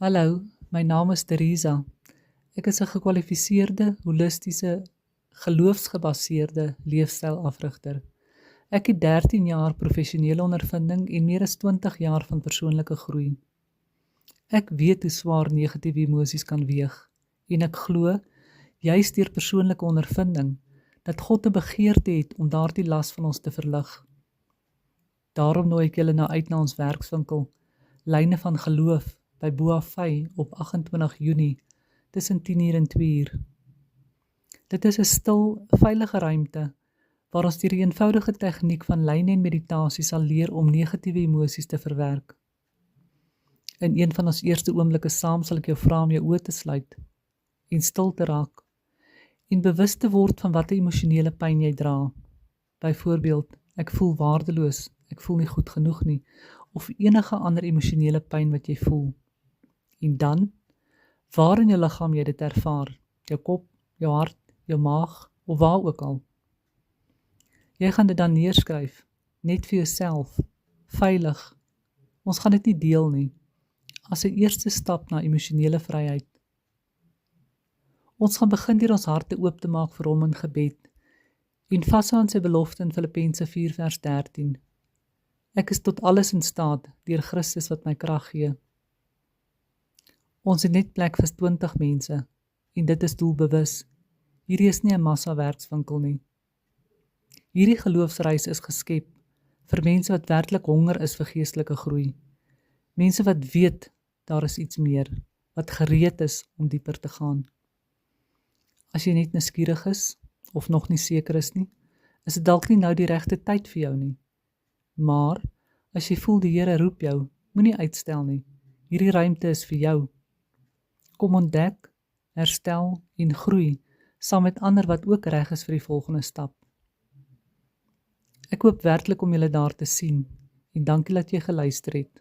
Hallo, my naam is Theresa. Ek is 'n gekwalifiseerde, holistiese, geloofsgebaseerde leefstylafrigter. Ek het 13 jaar professionele ondervinding en meer as 20 jaar van persoonlike groei. Ek weet hoe swaar negatiewe emosies kan weeg en ek glo, juis deur persoonlike ondervinding, dat God 'n begeerte het om daardie las van ons te verlig. Daarom nooi ek julle nou uit na ons werkswinkel, Lyne van Geloof, by Boavey op 28 Junie, tussen 10:00 en 2:00. Dit is 'n stil, veilige ruimte, waar ons deur die eenvoudige tegniek van lyne en meditasie sal leer om negatiewe emosies te verwerk. In een van ons eerste oomblikke saam sal ek jou vra om jou oë te sluit en stil te raak en bewus te word van watter emosionele pyn jy dra. Byvoorbeeld, ek voel waardeloos, ek voel nie goed genoeg nie, of enige ander emosionele pyn wat jy voel. En dan, waar in jou liggaam jy dit ervaar, jou kop, jou hart, jou maag, of waar ook al. Jy gaan dit dan neerskryf, net vir jouself, veilig. Ons gaan dit nie deel nie, as 'n eerste stap na emosionele vryheid. Ons gaan begin deur ons harte oop te maak vir hom in gebed, en vashou aan sy belofte in Filippense 4 vers 13. Ek is tot alles in staat deur Christus wat my krag gee. Ons het net plek vir 20 mense, en dit is doelbewus. Hierdie is nie 'n massa werkswinkel nie. Hierdie geloofsreis is geskep vir mense wat werklik honger is vir geestelike groei. Mense wat weet, daar is iets meer, wat gereed is om dieper te gaan. As jy net nuuskierig is, of nog nie seker is nie, is dit dalk nie nou die regte tyd vir jou nie. Maar, as jy voel die Here roep jou, moenie uitstel nie. Hierdie ruimte is vir jou. Kom ontdek, herstel en groei, saam met ander wat ook reg is vir die volgende stap. Ek hoop werklik om julle daar te sien, en dankie dat jy geluister het.